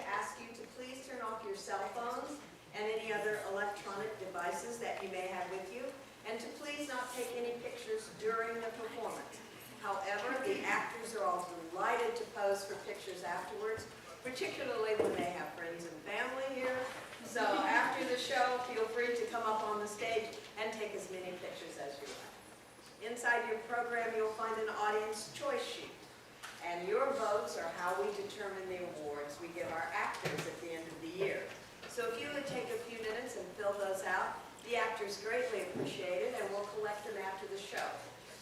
ask you to please turn off your cell phones and any other electronic devices that you may have with you, and to please not take any pictures during the performance. However, the actors are all delighted to pose for pictures afterwards, particularly when they have friends and family here. So after the show, feel free to come up on the stage and take as many pictures as you like. Inside your program, you'll find an audience choice sheet. And your votes are how we determine the awards we give our actors at the end of the year. So if you would take a few minutes and fill those out, the actors greatly appreciate it, and we'll collect them after the show.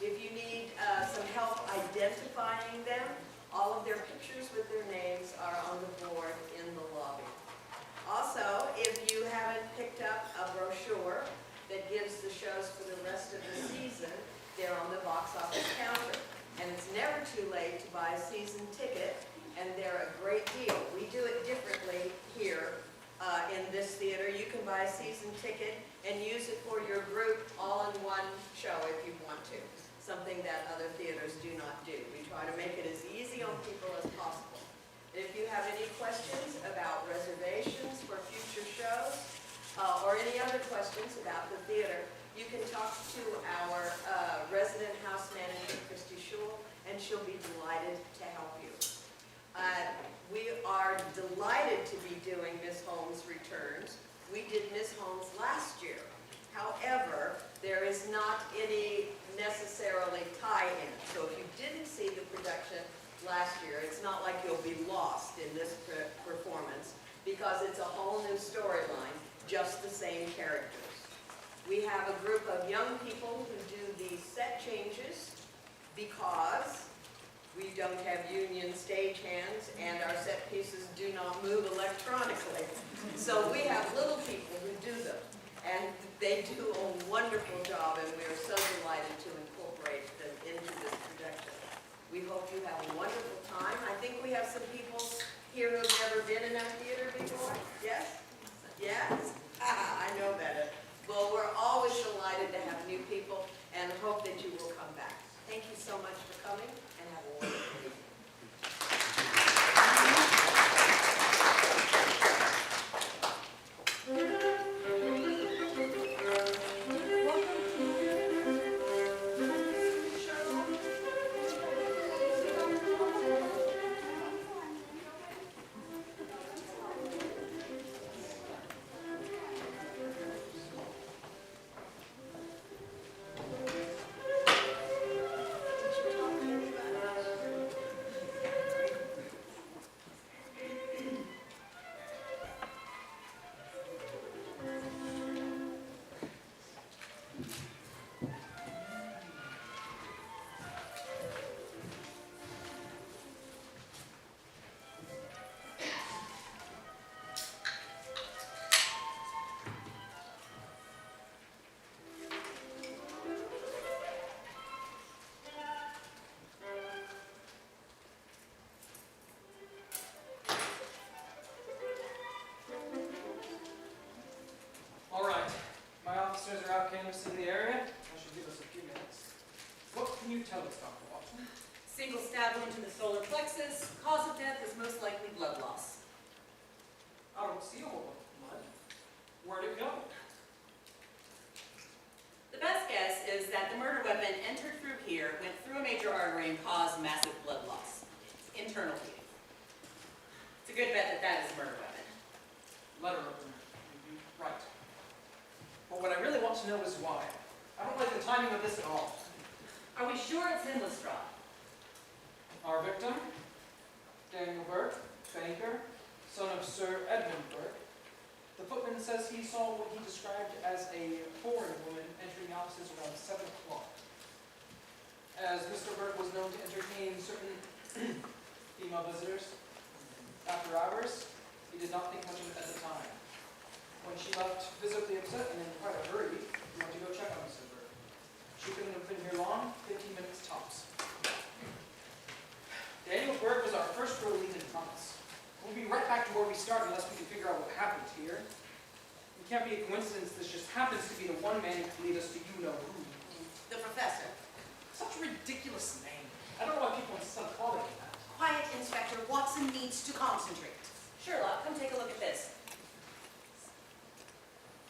If you need some help identifying them, all of their pictures with their names are on the board in the lobby. Also, if you haven't picked up a brochure that gives the shows for the rest of the season, they're on the box office counter. And it's never too late to buy a season ticket, and they're a great deal. We do it differently here in this theater. You can buy a season ticket and use it for your group all in one show if you want to, something that other theaters do not do. We try to make it as easy on people as possible. If you have any questions about reservations for future shows or any other questions about the theater, you can talk to our resident house manager, Christy Schul, and she'll be delighted to help you. We are delighted to be doing Miss Holmes Returns. We did Miss Holmes last year. However, there is not any necessarily tie-in. So if you didn't see the production last year, it's not like you'll be lost in this performance, because it's a whole new storyline, just the same characters. We have a group of young people who do the set changes because we don't have union stagehands and our set pieces do not move electronically. So we have little people who do them, and they do a wonderful job, and we are so delighted to incorporate them into this production. We hope you have a wonderful time. I think we have some people here who've never been in our theater before. Yes? Yes? I know better. Well, we're always delighted to have new people and hope that you will come back. Thank you so much for coming, and have a wonderful evening. Officers are out canvassing the area. That should give us a few minutes. What can you tell us, Dr. Watson? Single stab wound to the solar plexus. Cause of death is most likely blood loss. I don't see a whole lot of blood. Where'd it go? The best guess is that the murder weapon entered through here, went through a major artery, and caused massive blood loss. Internal bleeding. It's a good bet that that is a murder weapon. Letter opener. Right. But what I really want to know is why. I don't like the timing of this at all. Are we sure it's him, Lestrade? Our victim, Daniel Burke, banker, son of Sir Edmund Burke. The footman says he saw what he described as a foreign woman entering the offices around 7 o'clock. As Mr. Burke was known to entertain certain female visitors after hours, he did not think much of it at the time. When she left visibly upset and in quite a hurry, he went to go check on Mrs. Burke. She couldn't have been here long, 15 minutes tops. Daniel Burke was our first real lead in promise. We'll be right back to where we started unless we can figure out what happened here. It can't be a coincidence this just happens to be the one man who can lead us to you-know-who. The professor. Such a ridiculous name. I don't know why people insist on calling him that. Quiet, Inspector. Watson needs to concentrate. Sherlock, come take a look at this.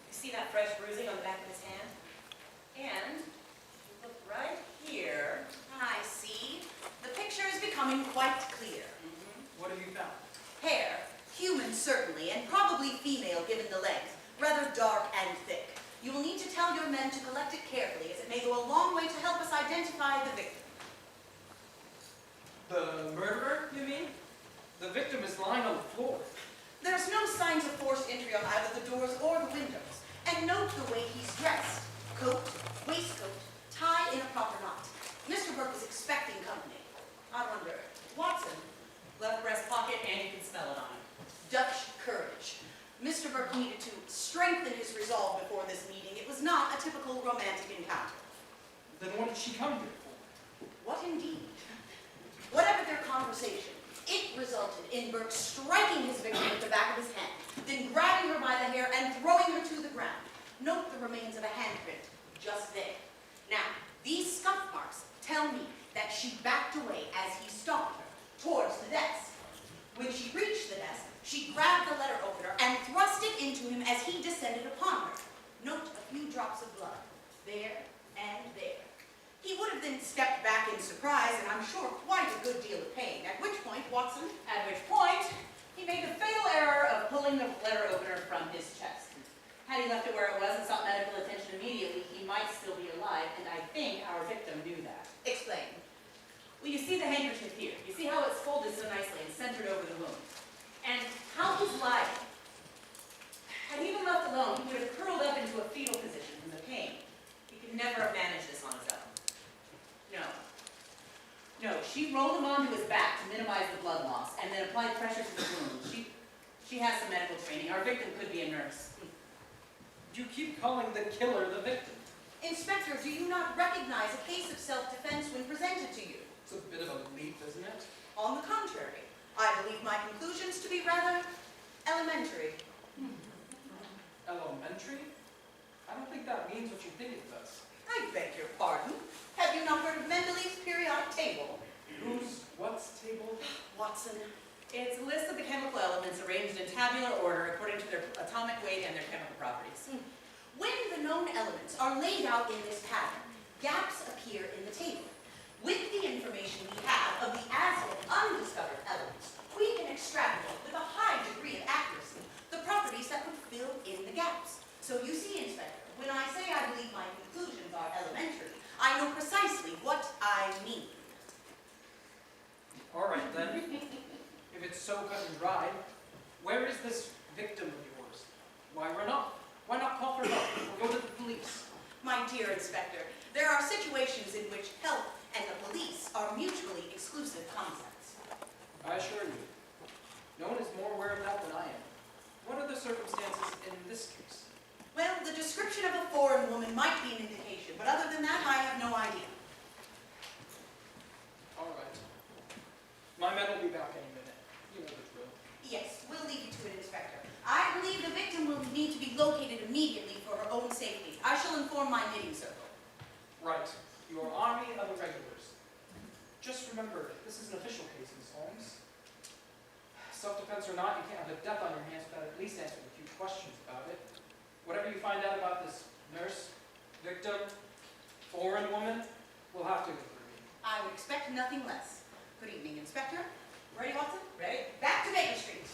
You see that fresh bruising on the back of his hand? And look right here. I see. The picture is becoming quite clear. What have you found? Hair, human certainly, and probably female given the length, rather dark and thick. You will need to tell your men to collect it carefully, as it may go a long way to help us identify the victim. The murderer, you mean? The victim is lying on the floor. There's no signs of forced entry on either the doors or the windows. And note the way he's dressed. Coat, waistcoat, tie in a proper knot. Mr. Burke was expecting company. I wonder, Watson, left breast pocket, and you can smell it on him. Dutch courage. Mr. Burke needed to strengthen his resolve before this meeting. It was not a typical romantic encounter. Then what did she come here for? What indeed? Whatever their conversation, it resulted in Burke striking his victim with the back of his hand, then grabbing her by the hair and throwing her to the ground. Note the remains of a handprint just there. Now, these scuff marks tell me that she backed away as he stomped her towards the desk. When she reached the desk, she grabbed the letter opener and thrust it into him as he descended upon her. Note a few drops of blood, there and there. He would have then stepped back in surprise and I'm sure quite a good deal of pain, at which point, Watson, at which point, he made the fatal error of pulling the letter opener from his chest. Had he left it where it was and sought medical attention immediately, he might still be alive, and I think our victim knew that. Explain. Well, you see the handkerchief here. You see how it's folded so nicely and centered over the wound. And how he's lying. Had he been left alone, he would have curled up into a fetal position from the pain. He could never have managed this on his own. No, she rolled him onto his back to minimize the blood loss and then applied pressure to the wound. She has some medical training. Our victim could be a nurse. You keep calling the killer the victim. Inspector, do you not recognize a case of self-defense when presented to you? It's a bit of a leap, isn't it? On the contrary, I believe my conclusions to be rather elementary. Elementary? I don't think that means what you think it does. I beg your pardon. Have you not heard of Mendeleev's periodic table? What's table? Watson, it's a list of the chemical elements arranged in tabular order according to their atomic weight and their chemical properties. When the known elements are laid out in this pattern, gaps appear in the table. With the information we have of the as-yet undiscovered elements, we can extrapolate with a high degree of accuracy the properties that would fill in the gaps. So you see, Inspector, when I say I believe my conclusions are elementary, I know precisely what I mean. All right, then. If it's so cut and dried, where is this victim of yours? Why run off? Why not call for help or go to the police? My dear Inspector, there are situations in which help and the police are mutually exclusive concepts. I assure you, no one is more aware of that than I am. What are the circumstances in this case? Well, the description of a foreign woman might be an indication, but other than that, I have no idea. All right. My men will be back any minute. You know the drill. Yes, we'll leave you to it, Inspector. I believe the victim will need to be located immediately for her own safety. I shall inform my knitting circle. Right. Your army of irregulars. Just remember, this is an official case, Miss Holmes. Self-defense or not, you can't have a death on your hands without at least answering a few questions about it. Whatever you find out about this nurse, victim, foreign woman, we'll have to go through. I would expect nothing less. Good evening, Inspector. Ready, Watson? Ready. Back to Baker Street.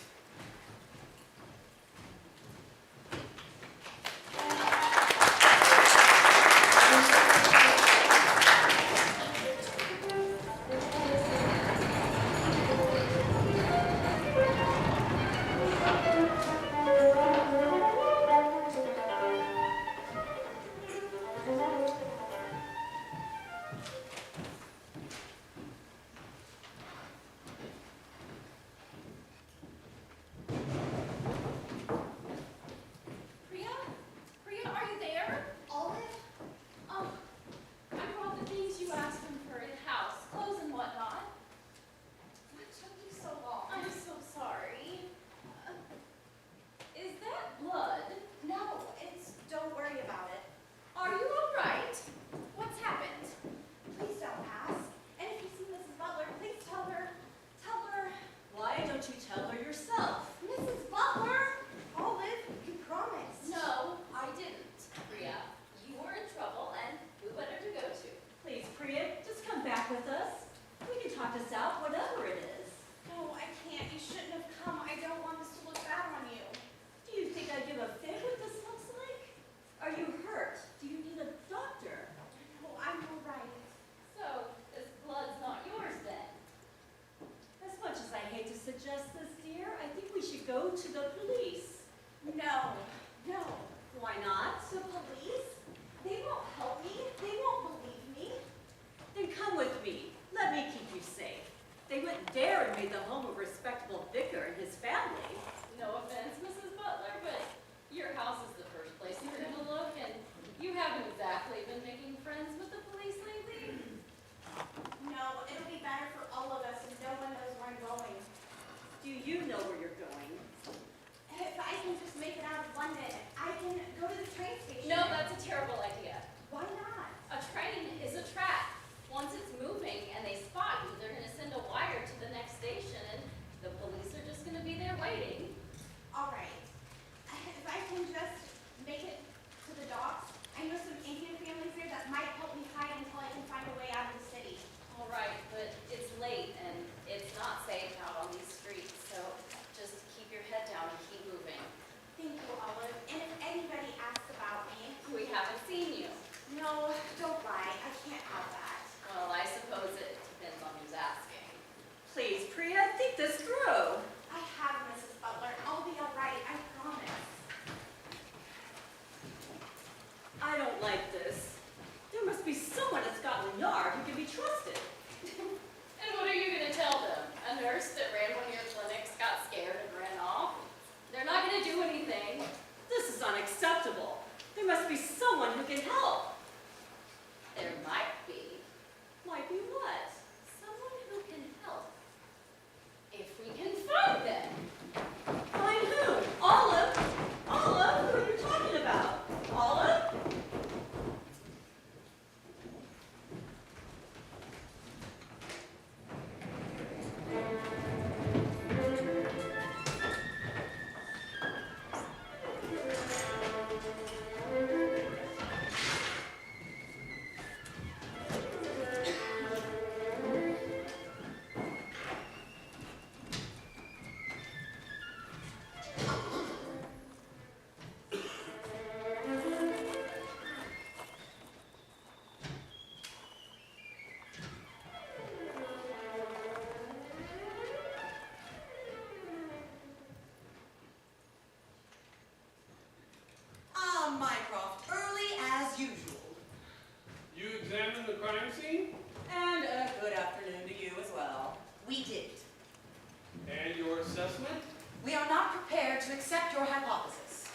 We did. And your assessment? We are not prepared to accept your hypothesis.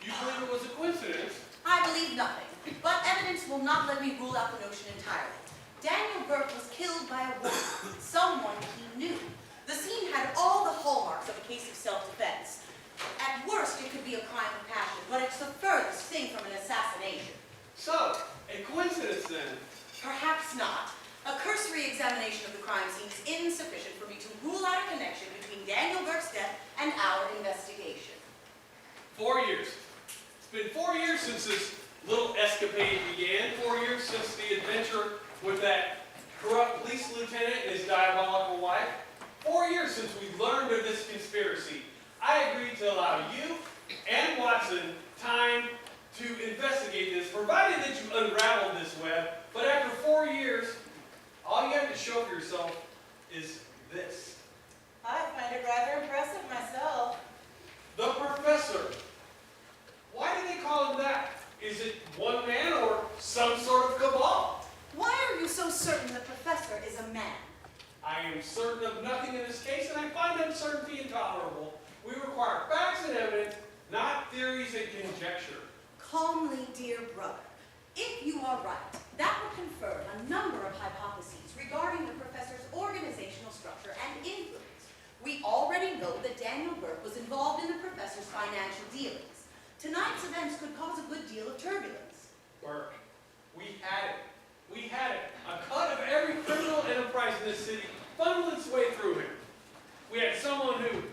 You believe it was a coincidence? I believe nothing, but evidence will not let me rule out the notion entirely. Daniel Burke was killed by a woman, someone he knew. The scene had all the hallmarks of a case of self-defense. At worst, it could be a crime of passion, but it's the furthest thing from an assassination. So, a coincidence then? Perhaps not. A cursory examination of the crime scene is insufficient for me to rule out a connection between Daniel Burke's death and our investigation. 4 years. It's been 4 years since this little escapade began. 4 years since the adventure with that corrupt police lieutenant and his diabolical wife. 4 years since we learned of this conspiracy. I agreed to allow you and Watson time to investigate this, provided that you unraveled this web. But after 4 years, all you have to show for yourself is this. I find it rather impressive myself. The Professor. Why do they call him that? Is it one man or some sort of cabal? Why are you so certain the professor is a man? I am certain of nothing in this case, and I find uncertainty intolerable. We require facts and evidence, not theories and conjecture. Calmly, dear brother. If you are right, that would confirm a number of hypotheses regarding the professor's organizational structure and influence. We already know that Daniel Burke was involved in the professor's financial dealings. Tonight's events could cause a good deal of turbulence. Burke, we had it. We had it. A cut of every criminal enterprise in this city funneled its way through him. We had someone who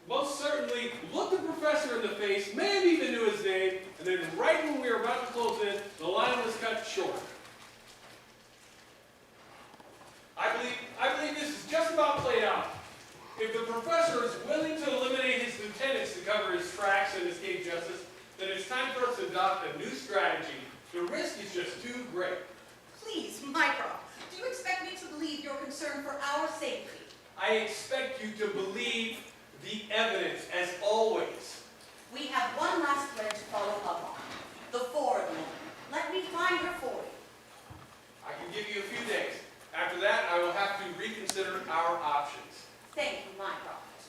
most certainly looked the professor in the face, may have even knew his name, and then right when we were about to close in, the line was cut short. I believe this is just about played out. If the professor is willing to eliminate his lieutenants to cover his tracks and escape justice, then it's time for us to adopt a new strategy. The risk is just too great. Please, Mycroft, do you expect me to believe your concern for our safety? I expect you to believe the evidence, as always. We have one last thread to follow up on. The foreign woman. Let me find her for you. I can give you a few days. After that, I will have to reconsider our options. Thank you, Mycroft.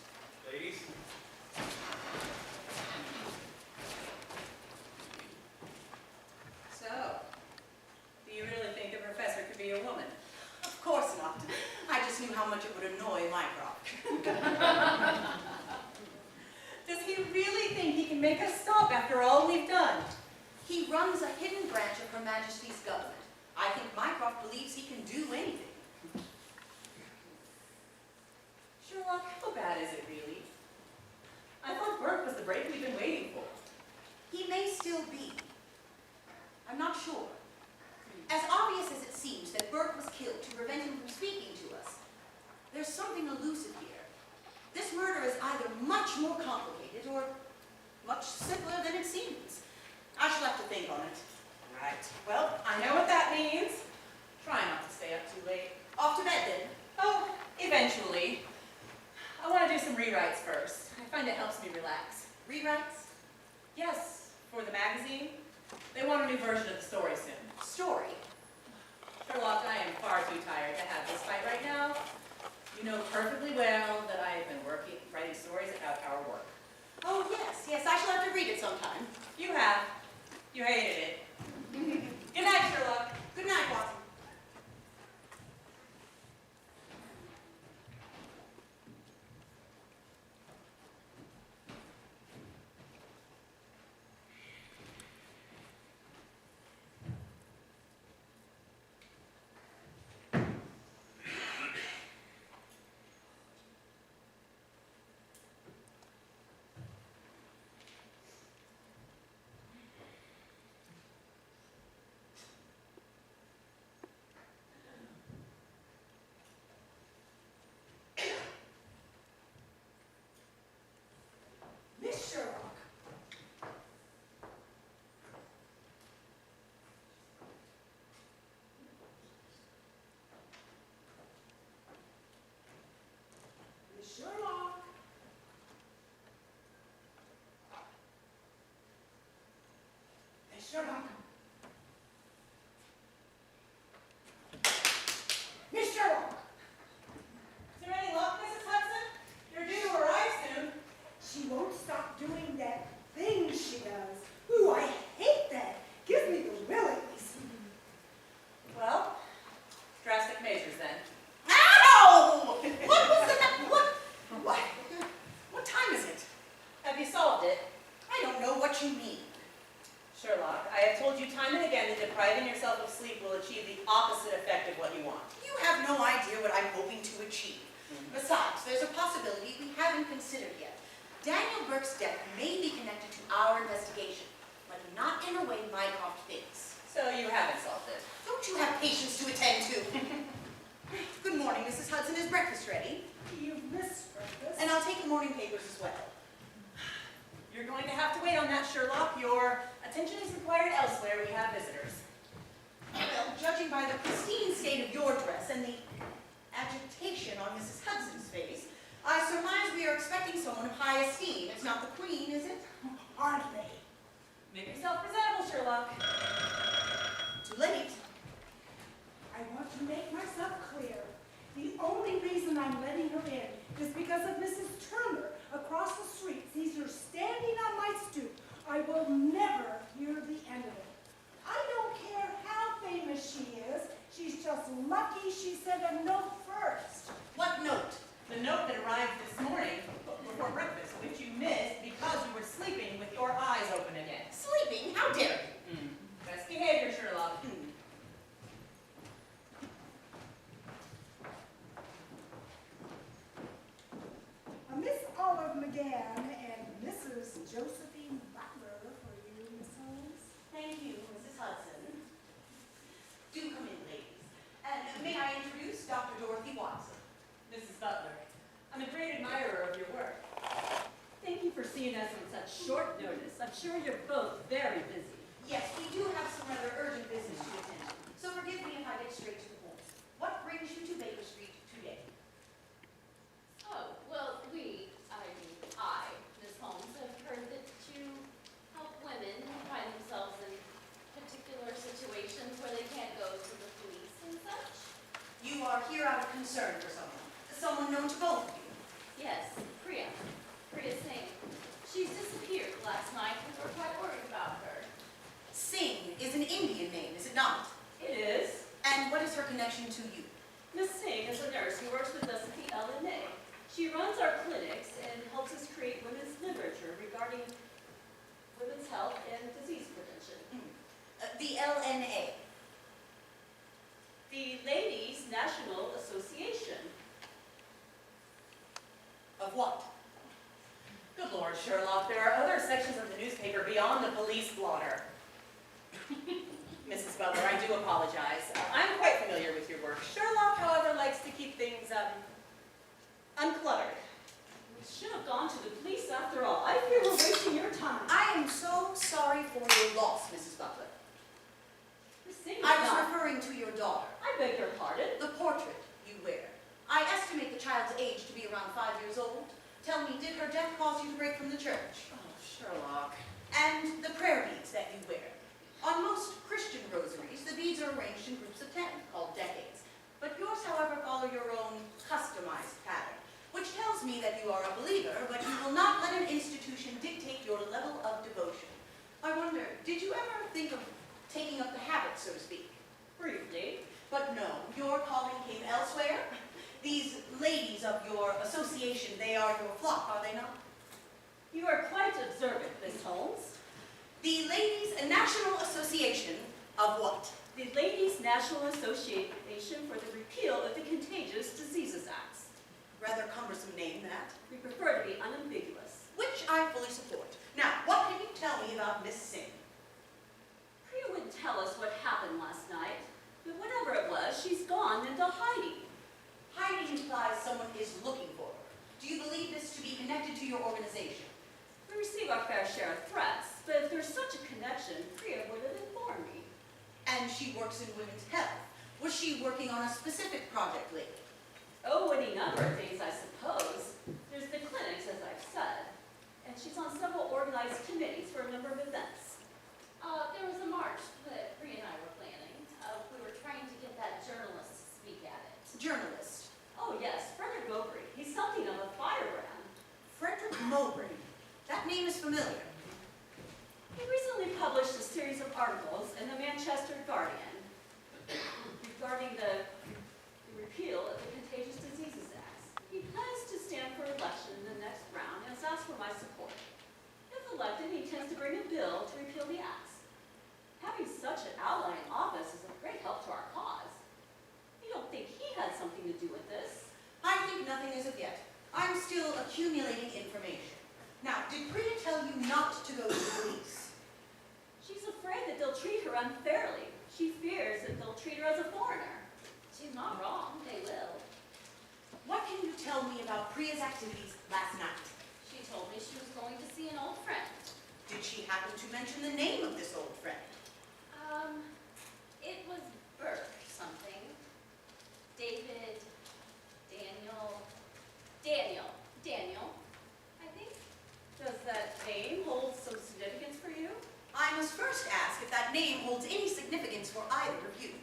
Ladies? So, do you really think the professor could be a woman? Of course not. I just knew how much it would annoy Mycroft. Does he really think he can make us stop after all we've done? He runs a hidden branch of Her Majesty's government. I think Mycroft believes he can do anything. Sherlock, how bad is it really? I thought Burke was the break we've been waiting for. He may still be. I'm not sure. As obvious as it seems that Burke was killed to prevent him from speaking to us, there's something elusive here. This murder is either much more complicated or much simpler than it seems. I shall have to think on it. Right. Well, I know what that means. Try not to stay up too late. Off to bed then. Oh, eventually. I want to do some rewrites first. I find it helps me relax. Rewrites? Yes, for the magazine. They want a new version of the story soon. Story. Sherlock, I am far too tired to have this fight right now. You know perfectly well that I have been writing stories about our work. Oh, yes, yes, I shall have to read it sometime. You have. You hated it. Good night, Sherlock. Good night, Watson. told you time and again that depriving yourself of sleep will achieve the opposite effect of what you want. You have no idea what I'm hoping to achieve. Besides, there's a possibility we haven't considered yet. Daniel Burke's death may be connected to our investigation, but not in a way Mycroft thinks. So you haven't solved it. Don't you have patience to attend to? Good morning, Mrs. Hudson. Is breakfast ready? You've missed breakfast. And I'll take the morning papers as well. You're going to have to wait on that, Sherlock. Your attention is required elsewhere. We have visitors. Well, judging by the pristine state of your dress and the agitation on Mrs. Hudson's face, I surmise we are expecting someone of high esteem. It's not the Queen, is it? Hardly. Make yourself presentable, Sherlock. Too late. I want to make myself clear. The only reason I'm letting her in is because of Mrs. Turner across the street sees her standing on my stoop. I will never hear the end of it. I don't care how famous she is. She's just lucky she sent a note first. What note? The note that arrived this morning before breakfast, which you missed because you were sleeping with your eyes open again. Sleeping? How dare you? Best behavior, Sherlock. Miss Olive McGann and Mrs. Josephine Butler for you, Miss Holmes. Thank you, Mrs. Hudson. Do come in, ladies. And may I introduce Dr. Dorothy Watson? Mrs. Butler, I'm a great admirer of your work. Thank you for seeing us on such short notice. I'm sure you're both very busy. Yes, we do have some rather urgent business to attend to, so forgive me if I get straight to the point. What brings you to Baker Street today? Oh, well, I, Miss Holmes, have heard that you help women who find themselves in particular situations where they can't go to the police and such. You are here out of concern for someone known to both of you. Yes, Priya Singh. She's disappeared last night and we're quite worried about her. Singh is an Indian name, is it not? It is. And what is her connection to you? Miss Singh is a nurse who works with us at the LNA. She runs our clinics and helps us create women's literature regarding women's health and disease prevention. The LNA. The Ladies National Association. Of what? Good Lord, Sherlock, there are other sections of the newspaper beyond the police blotter. Mrs. Butler, I do apologize. I'm quite familiar with your work. Sherlock, however, likes to keep things uncluttered. We should have gone to the police after all. I fear we're wasting your time. I am so sorry for your loss, Mrs. Butler. Miss Singh is I was not. referring to your daughter. I beg your pardon. The portrait you wear. I estimate the child's age to be around 5 years old. Tell me, did her death cause you to break from the church? Oh, Sherlock. And the prayer beads that you wear. On most Christian rosaries, the beads are arranged in groups of 10, called decades. But yours, however, follow your own customized pattern, which tells me that you are a believer, but you will not let an institution dictate your level of devotion. I wonder, did you ever think of taking up the habit, so to speak? Briefly. But no, your calling came elsewhere. These ladies of your association, they are your flock, are they not? You are quite observant, Miss Holmes. The Ladies National Association of what? The Ladies National Association for the Repeal of the Contagious Diseases Acts. Rather cumbersome name, that. We prefer to be unambiguous. Which I fully support. Now, what can you tell me about Miss Singh? Priya would tell us what happened last night, but whatever it was, she's gone into hiding. Hiding implies someone is looking for her. Do you believe this to be connected to your organization? We receive our fair share of threats, but if there's such a connection, Priya would have informed me. And she works in women's health. Was she working on a specific project lately? Oh, any number of things, I suppose. There's the clinics, as I've said, and she's on several organized committees for a number of events. There was a march that Priya and I were planning. We were trying to get that journalist to speak at it. Journalist. Oh yes, Frederick Mowbray. He's something of a firebrand. Frederick Mowbray. That name is familiar. He recently published a series of articles in the Manchester Guardian regarding the repeal of the Contagious Diseases Act. He plans to stand for election in the next round and has asked for my support. If elected, he intends to bring a bill to repeal the acts. Have accumulating information. Now, did Priya tell you not to go to the police? She's afraid that they'll treat her unfairly. She fears that they'll treat her as a foreigner. She's not wrong, they will. What can you tell me about Priya's activities last night? She told me she was going to see an old friend. Did she happen to mention the name of this old friend? It was Burke something. David, Daniel, I think. Does that name hold some significance for you? I must first ask if that name holds any significance for either of you.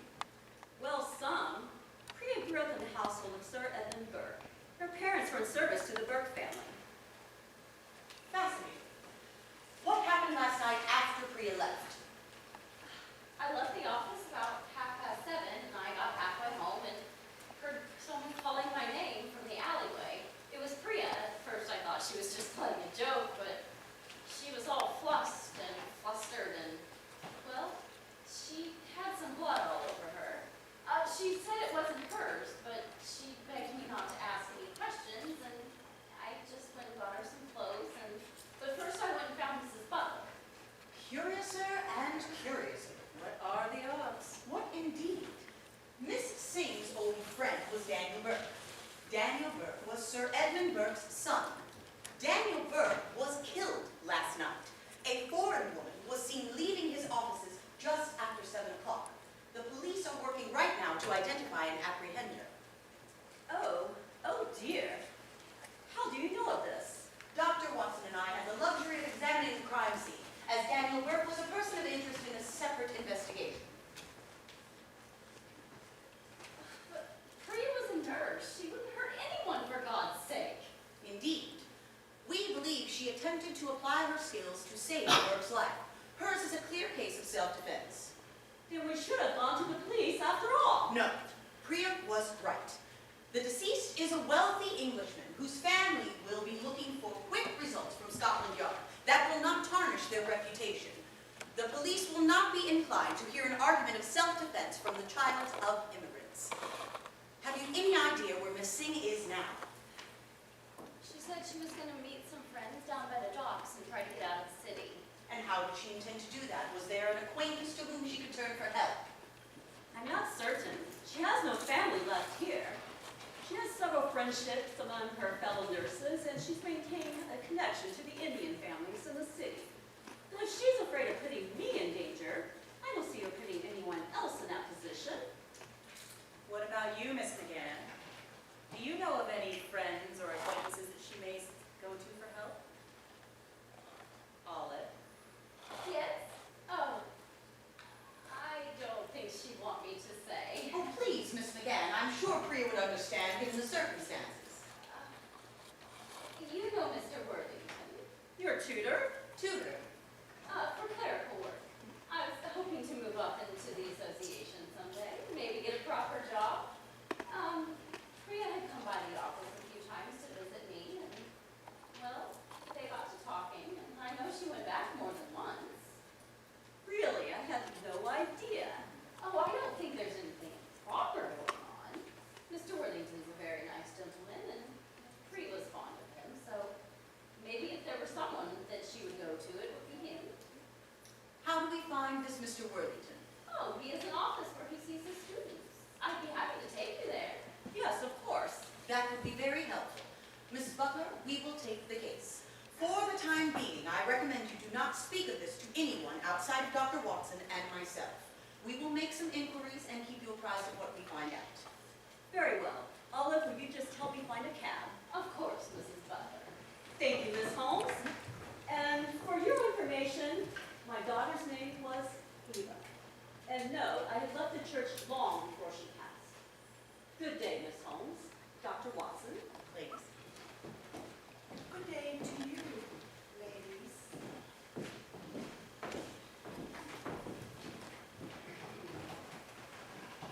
Well, some. Priya grew up in the household of Sir Edmund Burke. Her parents were in service to the Burke family. Fascinating. What happened last night after Priya left? I left the office about 7:30, and I got halfway home and heard someone calling my name from the alleyway. It was Priya. At first I thought she was just playing a joke, but she was all flustered and, well, she had some blood all over her. She said it wasn't hers, but she begged me not to ask any questions, and I just went and got her some clothes, but first I went and found Mrs. Butler. Curiouser and curiouser. What are the odds? What indeed? Miss Singh's old friend was Daniel Burke. Daniel Burke was Sir Edmund Burke's son. Daniel Burke was killed last night. A foreign woman was seen leaving his offices just after 7 o'clock. The police are working right now to identify and apprehend her. Oh dear. How do you know of this? Dr. Watson and I had the luxury of examining the crime scene, as Daniel Burke was a person of interest in a separate investigation. But Priya was a nurse. She wouldn't hurt anyone, for God's sake. Indeed, we believe she attempted to apply her skills to save Burke's life. Hers is a clear case of self-defense. Then we should have gone to the police after all. No, Priya was right. The deceased is a wealthy Englishman whose family will be looking for quick results from Scotland Yard that will not tarnish their reputation. The police will not be inclined to hear an argument of self-defense from the child of immigrants. Have you any idea where Miss Singh is now? She said she was going to meet some friends down by the docks and try to get out of the city. And how did she intend to do that? Was there an acquaintance to whom she could turn for help? I'm not certain. She has no family left here. She has several friendships among her fellow nurses, and she's maintained a connection to the Indian families in the city. And if she's afraid of putting me in danger, I don't see her putting anyone else in that position. What about you, Miss McGann? Do you know of any friends or acquaintances that she may go to for help? Olive? Yes? Oh, I don't think she'd want me to say. Oh, please, Miss McGann. I'm sure Priya would understand given the circumstances. You know Mr. Worthington. Your tutor? Tutor. For clerical work. I was hoping to move up into the association someday, maybe get a proper job. Priya had come by the office a few times to visit me, and, well, they got to talking, and I know she went back more than once. Really, I had no idea. Oh, I don't think there's anything improper going on. Mr. Worthington's a very nice gentleman, and Priya was fond of him, so maybe if there were someone that she would go to, it would be him. How do we find this Mr. Worthington? Oh, he has an office where he sees his students. I'd be happy to take you there. Yes, of course. That would be very helpful. Mrs. Butler, we will take the case. For the time being, I recommend you do not speak of this to anyone outside of Dr. Watson and myself. We will make some inquiries and keep you apprised of what we find out. Very well. Olive, will you just help me find a cab? Of course, Mrs. Butler. Thank you, Miss Holmes. And for your information, my daughter's name was Eva. And no, I had left the church long before she passed. Good day, Miss Holmes. Dr. Watson. Please. Good day to you, ladies.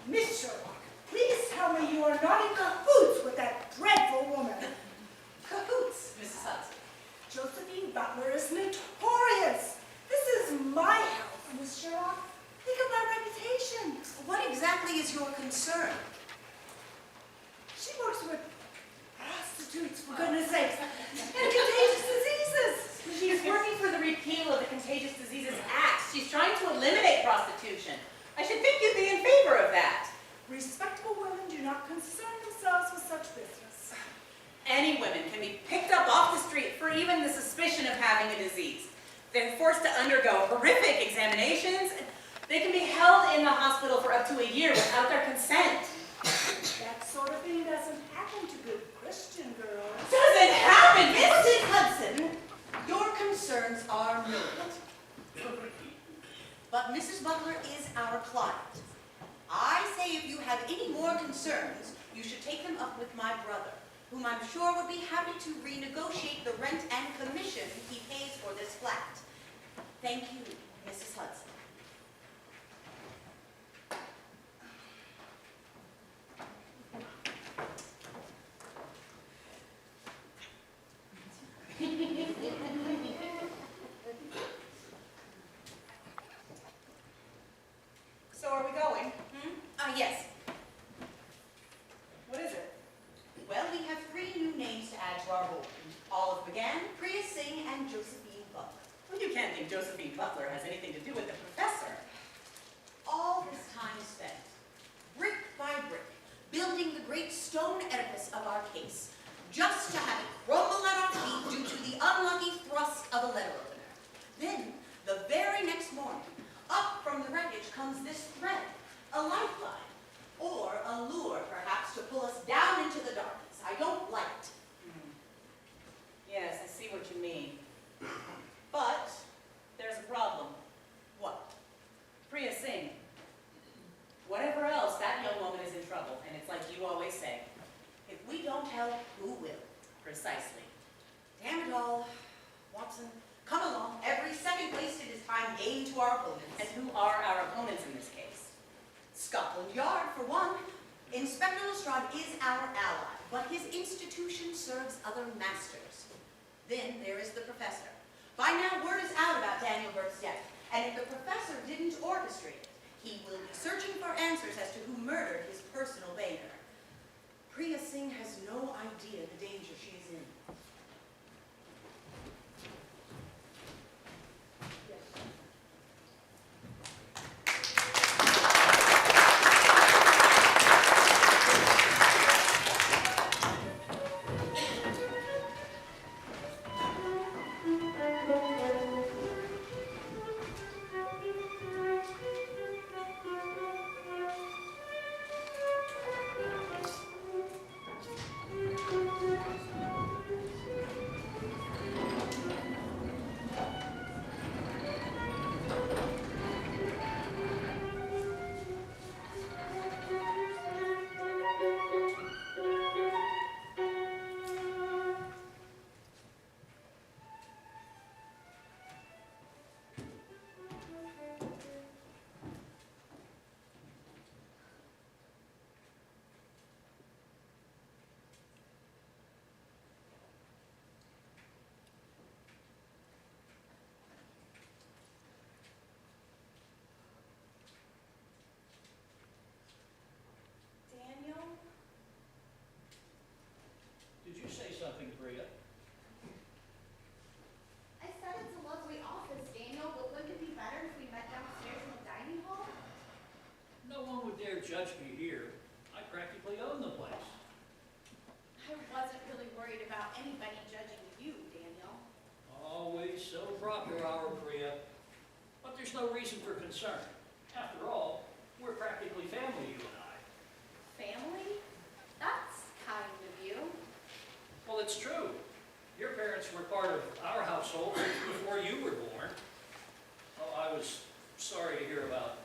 Miss Sherlock, please tell me you are not in cahoots with that dreadful woman. Cahoots, Mrs. Hudson. Josephine Butler is notorious. This is my house, Miss Sherlock. Think of my reputation. What exactly is your concern? She works with us prostitutes, for goodness sakes, and contagious diseases. She's working for the repeal of the Contagious Diseases Act. She's trying to eliminate prostitution. I should think you'd be in favor of that. Respectable women do not concern themselves with such business. Any women can be picked up off the street for even the suspicion of having a disease. They're forced to undergo horrific examinations. They can be held in the hospital for up to a year without their consent. That sort of thing doesn't happen to good Christian girls. Doesn't happen! Mrs. Hudson, your concerns are noted. But Mrs. Butler is our client. I say if you have any more concerns, you should take them up with my brother, whom I'm sure would be happy to renegotiate the rent and commission he pays for this flat. Thank you, Mrs. Hudson. So are we going? Yes. What is it? Well, we have 3 new names to add to our board. Olive McGann, Priya Singh, and Josephine Butler. Well, you can't think Josephine Butler has anything to do with the professor. All this time spent, brick by brick, building the great stone edifice of our case, just to have it crumble at our feet due to the unlucky thrust of a letter opener. Then, the very next morning, up from the wreckage comes this thread, a lifeline, or a lure, perhaps, to pull us down into the darkness. I don't like it. Yes, I see what you mean. But there's a problem. What? Priya Singh. Whatever else, that young woman is in trouble. And it's like you always say. If we don't help, who will? Precisely. Damn it all. Watson, come along. Every second wasted is time gained to our opponents. And who are our opponents in this case? Scotland Yard, for one. Inspector Lestrade is our ally, but his institution serves other masters. Then there is the professor. By now, word is out about Daniel Burke's death, and if the professor didn't orchestrate it, he will be searching for answers as to who murdered his personal baner. Priya Singh has no idea the danger she is in. Did you say something, Priya? I said it's a lovely office, Daniel, but wouldn't it be better if we met downstairs in the dining hall? No one would dare judge me here. I practically own the place. I wasn't really worried about anybody judging you, Daniel. Always so proper, our Priya. But there's no reason for concern. After all, we're practically family, you and I. Family? That's kind of you. Well, it's true. Your parents were part of our household before you were born. Oh, I was sorry to hear about,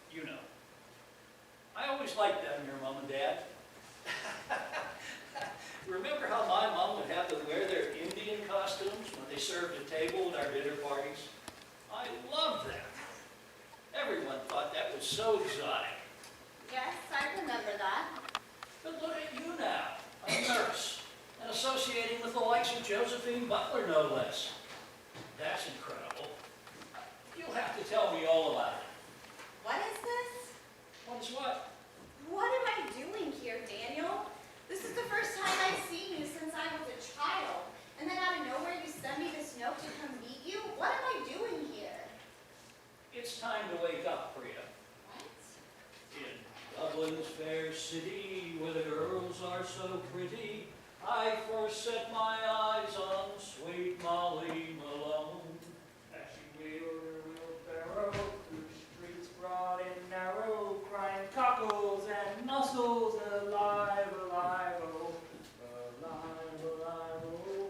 you know. I always liked them, your mom and dad. Remember how my mom would have them wear their Indian costumes when they served a table at our dinner parties? I loved that. Everyone thought that was so exotic. Yes, I remember that. But look at you now, a nurse, and associating with the likes of Josephine Butler, no less. That's incredible. You'll have to tell me all about it. What is this? What is what? What am I doing here, Daniel? This is the first time I've seen you since to wake up, Priya. What? In Dublin's fair city, where the girls are so pretty, I first set my eyes on sweet Molly Malone. As she wheeled her wheelbarrow through streets broad and narrow, crying cockles and mussels, alive, alive, oh, alive, alive, oh,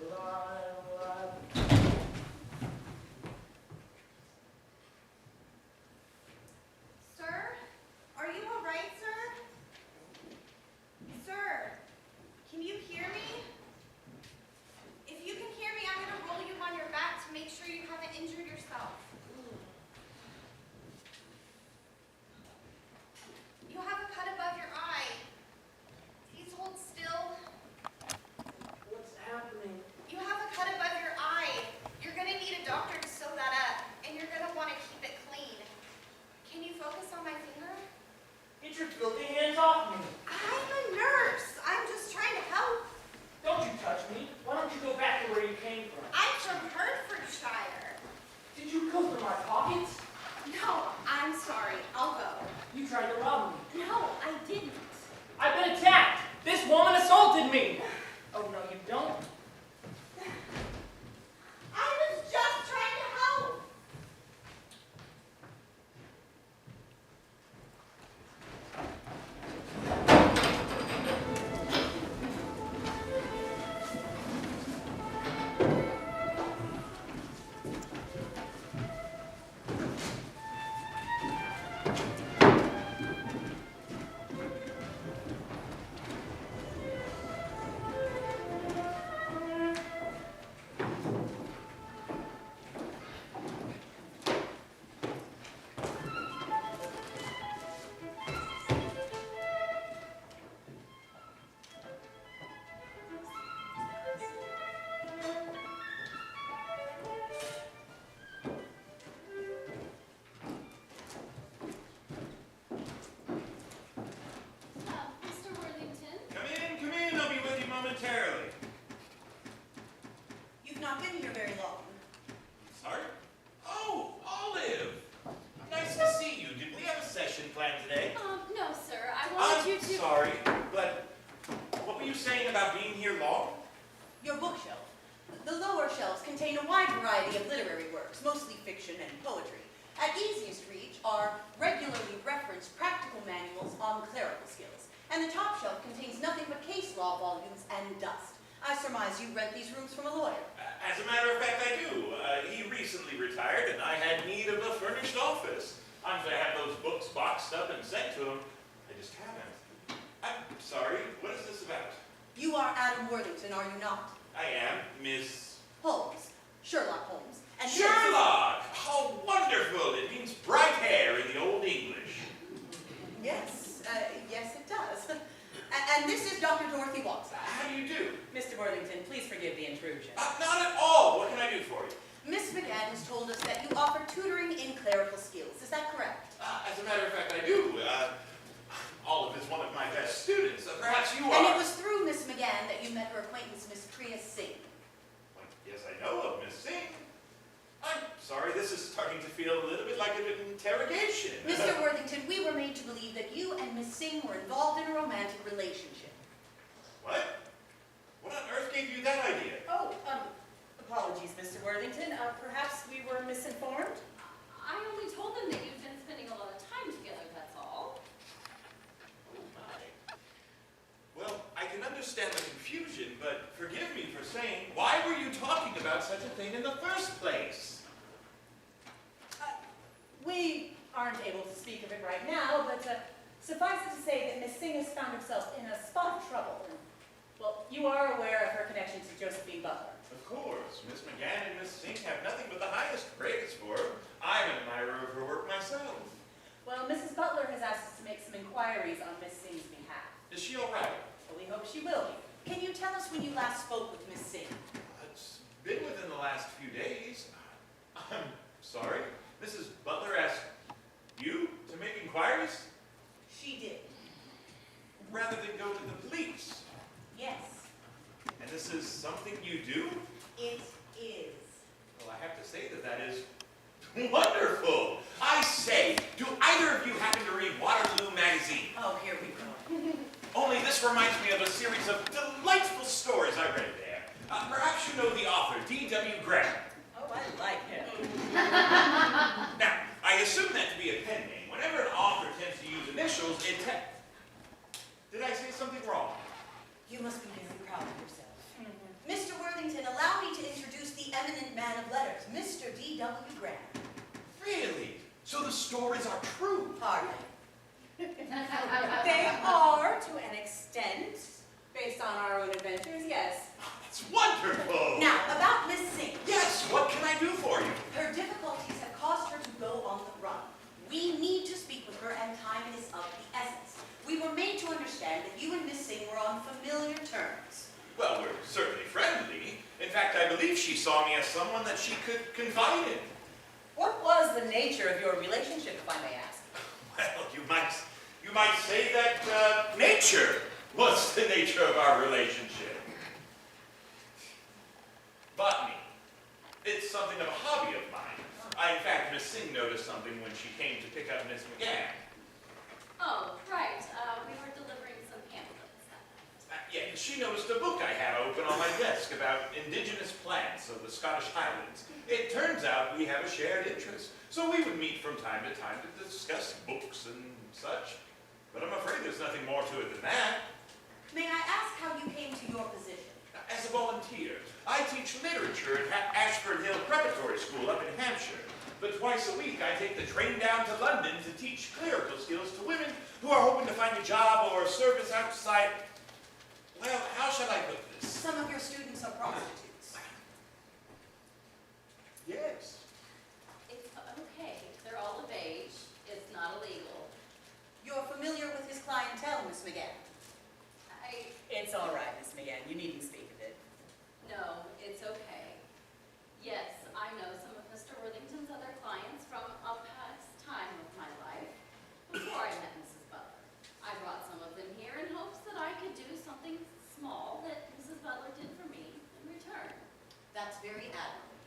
alive, alive. Sir? Are you all right, sir? Sir, can you hear me? If you can hear me, I'm going to roll you on your back to make sure you haven't injured yourself. You have a cut above your eye. Please hold still. What's happening? You have a cut above your eye. You're going to need a doctor to sew that up, and you're going to want to keep it clean. Can you focus on my finger? Get your filthy hands off me. I'm a nurse. I'm just trying to help. Don't you touch me. Why don't you go back to where you came from? I'm from Hertfordshire. Did you go through my pockets? No, I'm sorry. I'll go. You tried to rob me. No, I didn't. I've been attacked. This woman assaulted me. Oh, no, you don't. I was just trying to help. Mr. Worthington? Come in, I'll be with you momentarily. You've not been here very long. Sorry? Oh, Olive! Nice to see you. Did we have a session planned today? No, sir. I wanted you I'm to... sorry, but what were you saying about being here long? Your bookshelf. The lower shelves contain a wide variety of literary works, mostly fiction and poetry. At easiest reach are regularly referenced practical manuals on clerical skills, and the top shelf contains nothing but case law volumes and dust. I surmise you rent these rooms from a lawyer. As a matter of fact, I do. He recently retired, and I had need of a furnished office. I'm going to have those books boxed up and sent to him. I just haven't. I'm sorry, what is this about? You are Adam Worthington, are you not? I am Miss... Holmes. Sherlock Holmes. And this- Sherlock! How wonderful! It means bright hair in the Old English. Yes, yes it does. And this is Dr. Dorothy Watson. How do you do? Mr. Worthington, please forgive the intrusion. Not at all. What can I do for you? Miss McGann has told us that you offer tutoring in clerical skills. Is that correct? As a matter of fact, I do. Olive is one of my best students. Perhaps you are. And it was through Miss McGann that you met her acquaintance, Miss Priya Singh. Well, yes, I know of Miss Singh. I'm sorry, this is starting to feel a little bit like an interrogation. Mr. Worthington, we were made to believe that you and Miss Singh were involved in a romantic relationship. What? What on earth gave you that idea? Oh, apologies, Mr. Worthington. Perhaps we were misinformed? I only told them that you've been spending a lot of time together, that's all. Oh, my. Well, I can understand the confusion, but forgive me for saying, why were you talking about such a thing in the first place? We aren't able to speak of it right now, but suffice it to say that Miss Singh has found herself in a spot of trouble. And, well, you are aware of her connection to Josephine Butler. Of course. Miss McGann and Miss Singh have nothing but the highest praise for her. I'm an admirer of her work myself. Well, Mrs. Butler has asked us to make some inquiries on Miss Singh's behalf. Is she all right? Well, we hope she will be. Can you tell us when you last spoke with Miss Singh? It's been within the last few days. I'm sorry. Mrs. Butler asked you to make inquiries? She did. Rather than go to the police. Yes, And this is something you do? it is. Well, I have to say that is wonderful. I be a pen name. Whenever an author tends to use initials, Did I say something wrong? You must be very proud of yourself. Mr. Worthington, allow me to introduce the eminent man of letters, Mr. D.W. Graham. Really? So the stories are true? Hardly. They are, to an extent, based on our own adventures, yes. That's wonderful! Now, about Miss Singh. Yes, what can I do for you? Her difficulties have caused her to go on the run. We need to speak with her, and time is of the essence. We were made to understand that you and Miss Singh were on familiar terms. Well, we're certainly friendly. In fact, I believe she saw me as someone that she could confide in. What was the nature of your relationship, if I may ask? Well, you might say that nature was the nature of our relationship. Botany. It's something of a hobby of mine. In fact, Miss Singh noticed something when she came to pick up Miss McGann. Oh, right, we were delivering some pamphlets that night. Yeah, she noticed a book I had open on my desk about indigenous plants of the Scottish Highlands. It turns out we have a shared interest, so we would meet from time to time to discuss books and such. But I'm afraid there's nothing more to it than that. May I ask how you came to your position? As a volunteer, I teach literature at Ashford Hill Preparatory School up in Hampshire. But twice a week, I take the train down to London to teach clerical skills to women who are hoping to find a job or a service outside. Well, how shall I put this? Some of your students are prostitutes. Yes. It's okay, they're all of age, it's not illegal. You're familiar with his clientele, Miss McGann. It's all right, Miss McGann. You needn't speak of it. No, it's okay. Yes, I know some of Mr. Worthington's other clients from a past time of my life, before I met Mrs. Butler. I brought some of them here in hopes that I could do something small that Mrs. Butler did for me in return. That's very admirable.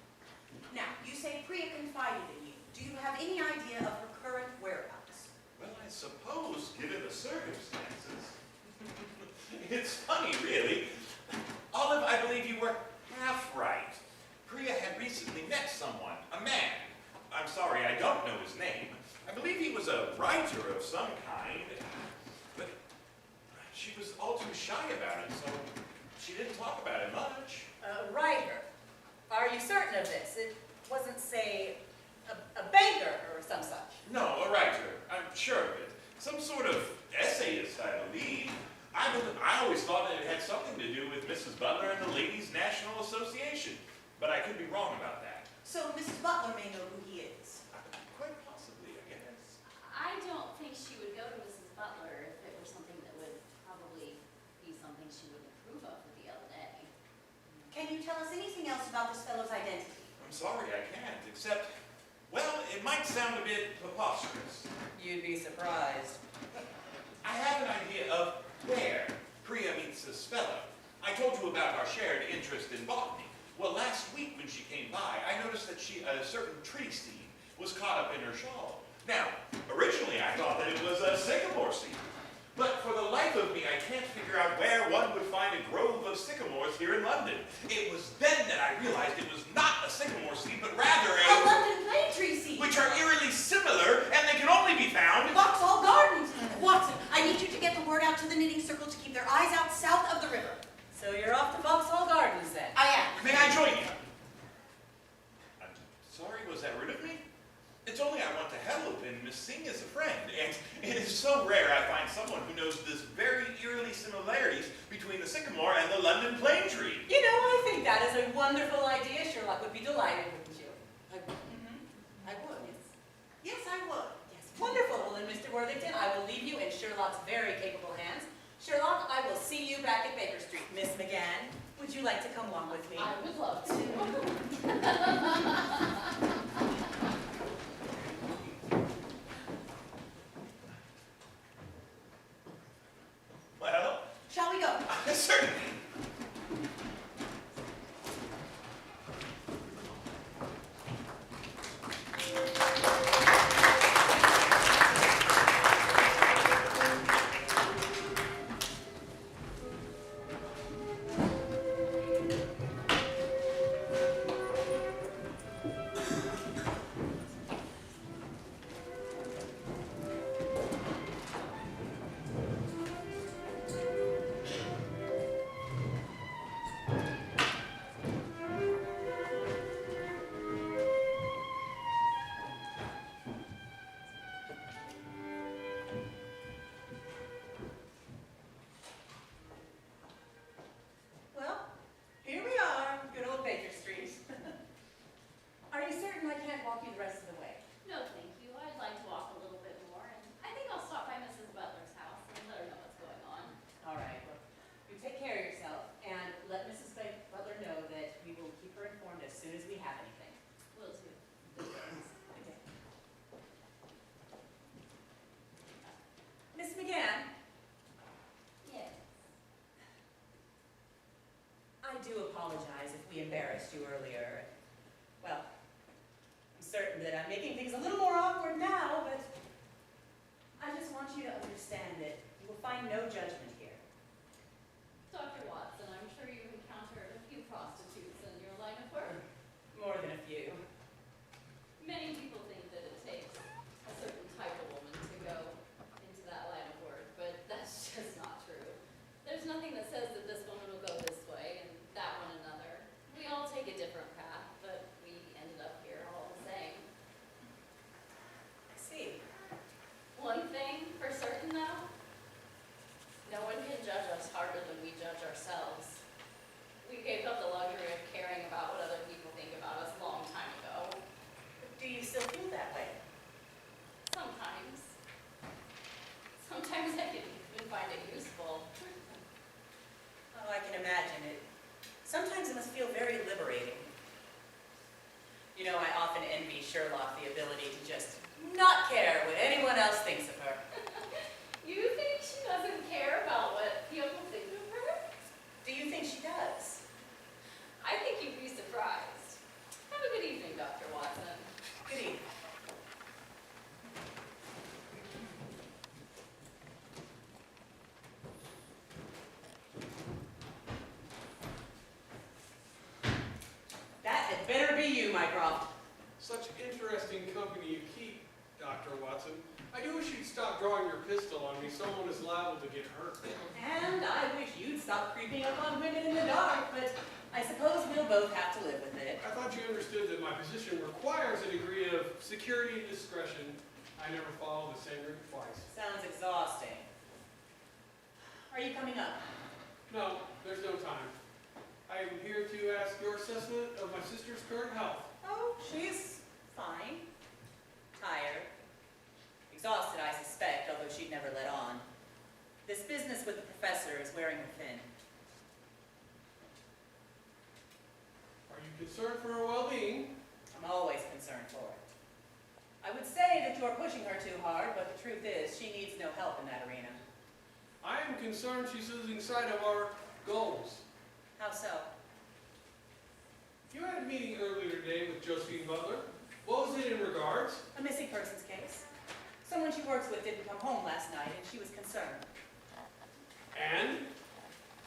Now, you say Priya confided in you. Do you have any idea of her current whereabouts? Well, I suppose, given the circumstances. It's funny, really. Olive, I believe you were half right. Priya had recently met someone, a man. I'm sorry, I don't know his name. I believe he was a writer of some kind. But she was all too shy about it, so she didn't talk about it much. Writer. Are you certain of this? It wasn't, say, a banker or some such. No, a writer. I'm sure of it. Some sort of essayist, I believe. I always thought that it had something to do with Mrs. Butler and the Ladies' National Association, but I could be wrong about that. So Mrs. Butler may know who he is. Quite possibly, I guess. I don't think she would go to Mrs. Butler if it were something that would probably be something she would approve of at the L&A. Can you tell us anything else about this fellow's identity? I'm sorry, I can't, except, well, it might sound a bit preposterous. You'd be surprised. I have an idea of where Priya meets this fellow. I told you about our shared interest in botany. Well, last week when she came by, I noticed that a certain tree seed was caught up in her shawl. Now, originally I thought that it was a sycamore seed. But for the life of me, I can't figure out where one would find a grove of sycamores here in London. It was then that I realized it was not a sycamore seed, but rather A London plane tree seed. which are eerily similar, and they can only be found in Vauxhall Gardens. Watson, I need you to get the word out to the knitting circle to keep their eyes out south of the river. So you're off to Vauxhall Gardens then? I am. May I join you? I'm sorry, was that rude of me? It's only I want to help, and Miss Singh is a friend, and it is so rare I find someone who knows this very eerily similarities between the sycamore and the London plane tree. You know, I think that is a wonderful idea. Sherlock would be delighted, wouldn't you? I would. Yes, I would. Yes, wonderful. Well, then, Mr. Worthington, I will leave you in Sherlock's very capable hands. Sherlock, I will see you back at Baker Street. Miss McGann, would you like to come along with me? I would love to. Well, Shall we go? certainly. Sherlock the ability to just not care what anyone else thinks of her. You think she doesn't care about what people think of her? Do you think she does? I think you'd be surprised. Have a good evening, Dr. Watson. Good evening. That had better be you, Mycroft. Such interesting company you keep, Dr. Watson. I do wish you'd stop drawing your pistol on me. Someone is liable to get hurt. And I wish you'd stop creeping up on women in the dark, but I suppose we'll both have to live with it. I thought you understood that my position requires a degree of security and discretion. I never follow the same route twice. Sounds exhausting. Are you coming up? No, there's no time. I am here to ask your assessment of my sister's current health. Oh, she's fine. Tired. Exhausted, I suspect, although she'd never let on. This business with the professor is wearing her thin. Are you concerned for her well-being? I'm always concerned for it. I would say that you are pushing her too hard, but the truth is, she needs no help in that arena. I am concerned she's losing sight of our goals. How so? You had a meeting earlier today with Josephine Butler. What was it in regards? A missing persons case. Someone she works with didn't come home last night, and she was concerned. And?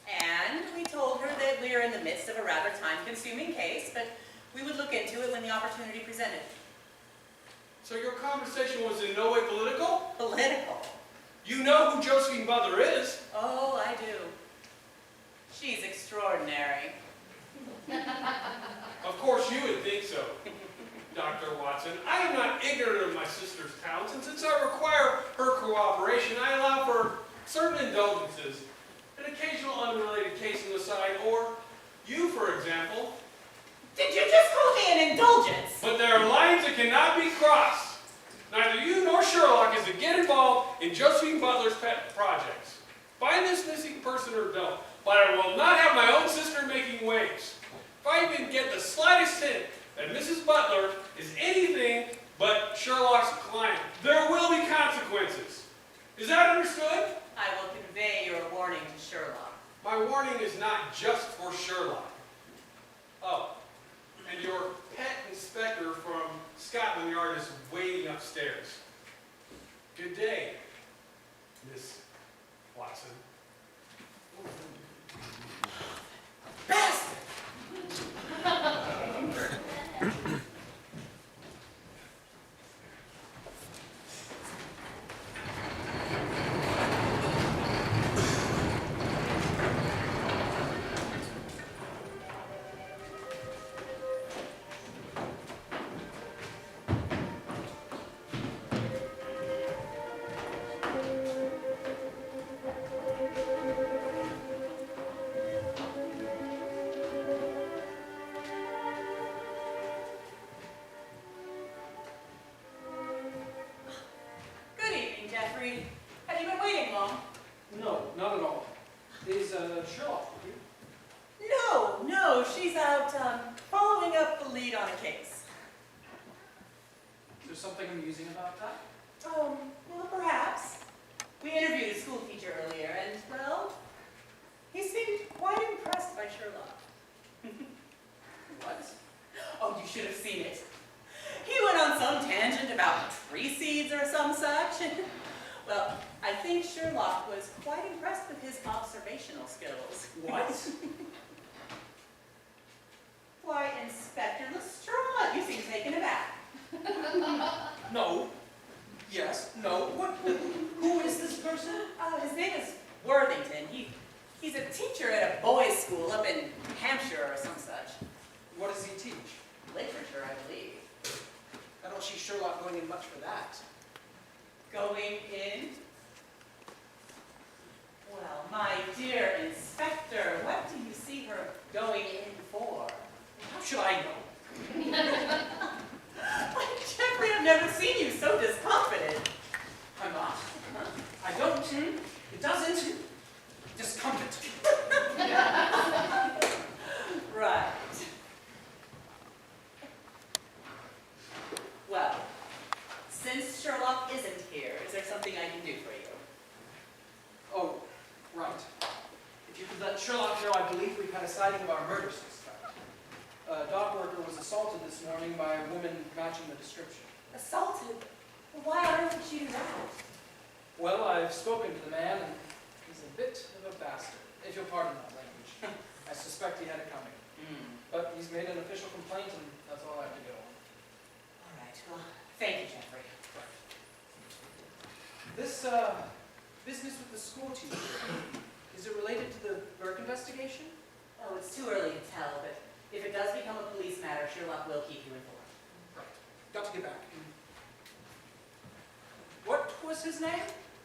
And we told her that we are in the midst of a rather time-consuming case, but we would look into it when the opportunity presented. So your conversation was in no way political? Political? You know who Josephine Butler is? Oh, I do. She's extraordinary. Of course you would think so, Dr. Watson. I am not ignorant of my sister's talents, and since I require her cooperation, I allow for certain indulgences, an occasional unrelated case on the side, or you, for example. Did you just call me an indulgence? But there are lines that cannot be crossed. Neither you nor Sherlock is to get involved in Josephine Butler's pet projects. Find this missing person or don't, but I will not have my own sister making waves. If I even get the slightest hint that Mrs. Butler is anything but Sherlock's client, there will be consequences. Is that understood? I will convey your warning to Sherlock. My warning is not just for Sherlock. Oh, and your pet inspector from Scotland Yard is waiting upstairs. Good day, Miss Watson. Bastard! Have you been waiting long? No, not at all. Is Sherlock here? No, she's out following up the lead on a case. Is there something amusing about that? Well, perhaps. We interviewed a school teacher earlier, and, well, he seemed quite impressed by Sherlock. What? Oh, you should have seen it. He went on some tangent about tree seeds or some such. Well, I think Sherlock was quite impressed with his observational skills. What? Why, Inspector Lestrade, you seem taken aback. No. Yes. No. What? Who is this person? His name is Worthington. He's a teacher at a boys' school up in Hampshire or some such. What does he teach? Literature, I believe. I don't see Sherlock going in much for that. Going in? Well, my dear Inspector, what do you see her going in for? How should I know? Why, Jeffrey, I've never seen you so discomfited. I'm not. I don't. It doesn't. Discomfort. Right. a sighting of our murder suspect. A dock worker was assaulted this morning by a woman matching the description. Assaulted? Why on earth would she do that? Well, I've spoken to the man, and he's a bit of a bastard, if you'll pardon that language. I suspect he had it coming. But he's made an official complaint, and that's all I have to go on. All right, well, thank you, Jeffrey. This, business with the school teacher, is it related to the Burke investigation? Oh, it's too early to tell, but if it does become a police matter, Sherlock will keep you informed. Right. Got to get back. What was his name?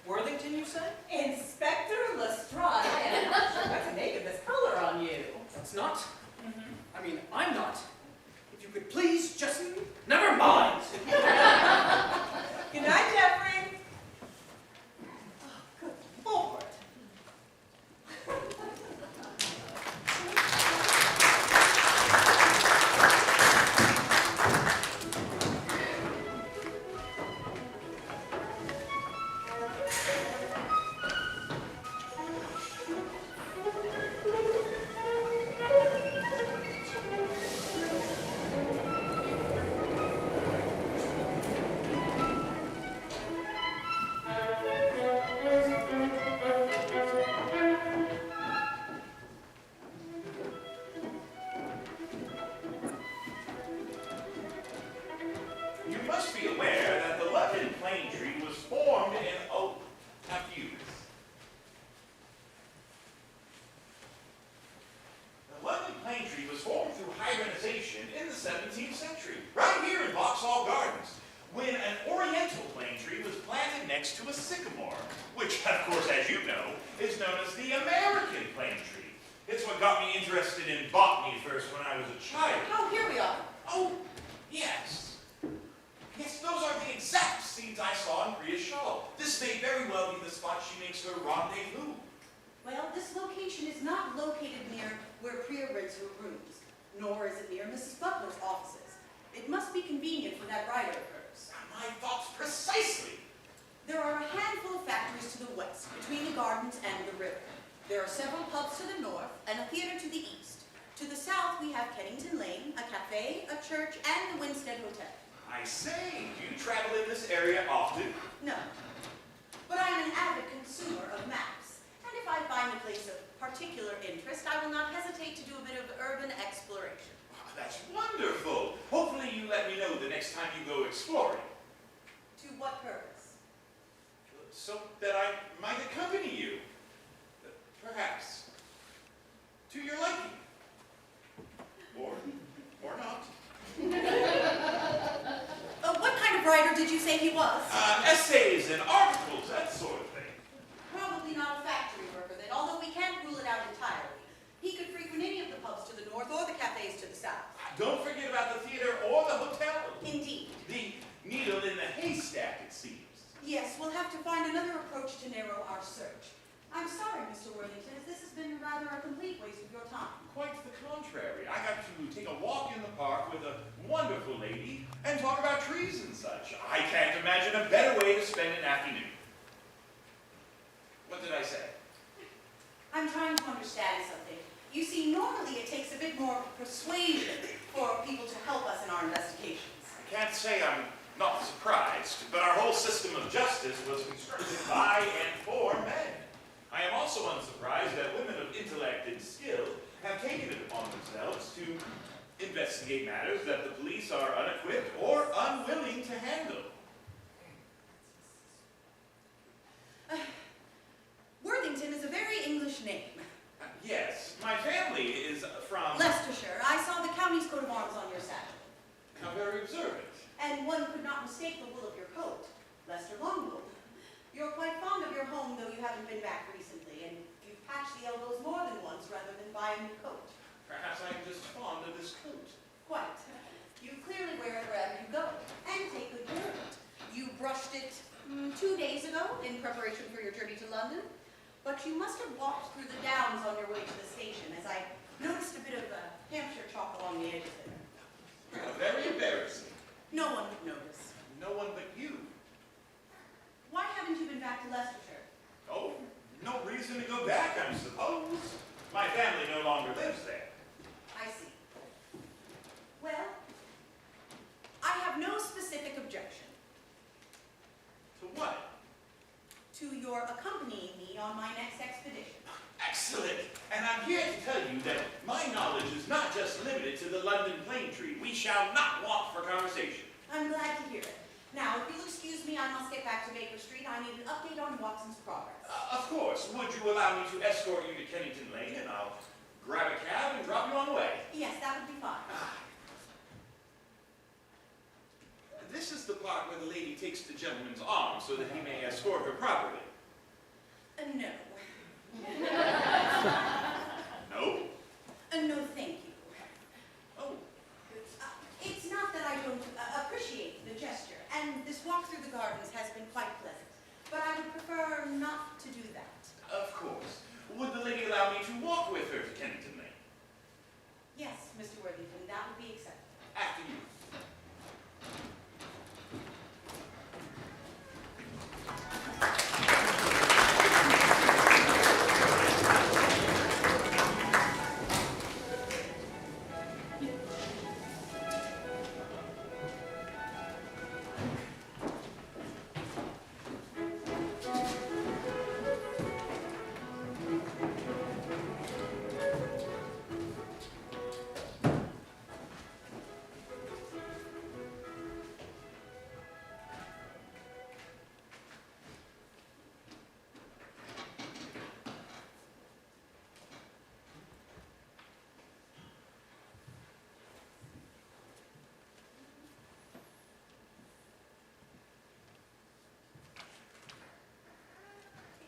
Worthington, you said? Inspector Lestrade, I am not sure what to make of this color on you. That's not. I mean, I'm not. If you could please just never mind. Good night, Jeffrey. Oh, good Lord. You must be aware that the London plane tree was formed in, after you. The London plane tree was formed through hybridization in the 17th century, right here in Vauxhall Gardens, when an oriental plane tree was planted next to a sycamore, which, of course, as you know, is known as the American plane tree. It's what got me interested in botany first when I was a child. Oh, here we are. Oh, yes. Yes, those are the exact seeds I saw in Priya's shawl. This may very well be the spot she makes her rendezvous. Well, this location is not located near where Priya rents her rooms, nor is it near Mrs. Butler's offices. It must be convenient for that rider of hers. My thoughts precisely. There are a handful of factories to the west, between the gardens and the river. There are several pubs to the north, and a theater to the east. To the south, we have Kennington Lane, a cafe, a church, and the Winstead Hotel. I say, do you travel in this area often? No, but I am an avid consumer of maps, and if I find a place of particular interest, I will not hesitate to do a bit of urban exploration. Oh, that's wonderful. Hopefully you let me know the next time you go exploring. To what purpose? So that I might accompany you. Perhaps. To your liking. Or not. What kind of writer did you say he was? Essays and articles, that sort of thing. Probably not a factory worker then, although we can't rule it out entirely. He could frequent any of the pubs to the north or the cafes to the south. Don't forget about the theater or the hotel. Indeed. The needle in the haystack, it seems. Yes, we'll have to find another approach to narrow our search. I'm sorry, Mr. Worthington, as this has been rather a complete waste of your time. Quite the contrary. I got to take a walk in the park with a wonderful lady and talk about trees and such. I can't imagine a better way to spend an afternoon. What did I say? I'm trying to understand something. You see, normally it takes a bit more persuasion for people to help us in our investigations. I can't say I'm not surprised, but our whole system of justice was constructed by and for men. I am also unsurprised that women of intellect and skill have taken it upon themselves to investigate matters that the police are unequipped or unwilling to handle. Worthington is a very English name. Yes, my family is from... Leicestershire. I saw the county's coat of arms on your saddle. How very observant. And one could not mistake the wool of your coat. Leicester Longwool. You're quite fond of your home, though you haven't been back recently, and you've patched the elbows more than once rather than buy a new coat. Perhaps I'm just fond of this coat. Quite. You clearly wear it wherever you go, and take good care of it. You brushed it 2 days ago in preparation for your journey to London, but you must have walked through the downs on your way to the station, as I noticed a bit of Hampshire chalk along the edges there. Very embarrassing. No one would notice. No one but you. Why haven't you been back to Leicestershire? Oh, no reason to go back, I suppose. My family no longer lives there. I see. Well, I have no specific objection To what? to your accompanying me on my next expedition. Excellent! And I'm here to tell you that my knowledge is not just limited to the London plane tree. We shall not want for conversation. I'm glad to hear it. Now, if you'll excuse me, I must get back to Baker Street. I need an update on Watson's progress. Of course. Would you allow me to escort you to Kennington Lane, and I'll grab a cab and drop you on the way? Yes, that would be fine. This is the part where the lady takes the gentleman's arm so that he may escort her properly. No. No? No, thank you. Oh. It's not that I don't appreciate the gesture, and this walk through the gardens has been quite pleasant, but I would prefer not to do that. Of course. Would the lady allow me to walk with her to Kennington Lane? Yes, Mr. Worthington, that would be acceptable. After you.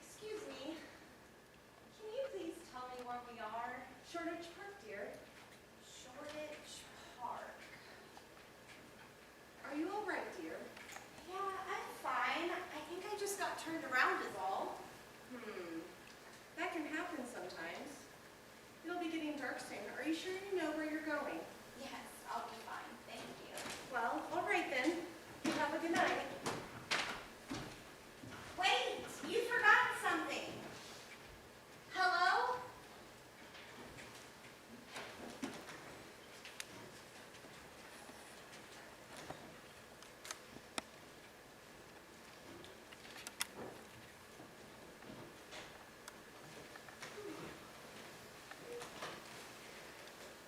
Excuse me. Can you please tell me where we are? Shoreditch Park, dear. Shoreditch Park. Are you all right, dear? Yeah, I'm fine. I think I just got turned around is all. That can happen sometimes. It'll be getting dark soon. Are you sure you know where you're going? Yes, I'll be fine. Thank you. Well, all right then. You have a good night. Wait, you forgot something. Hello?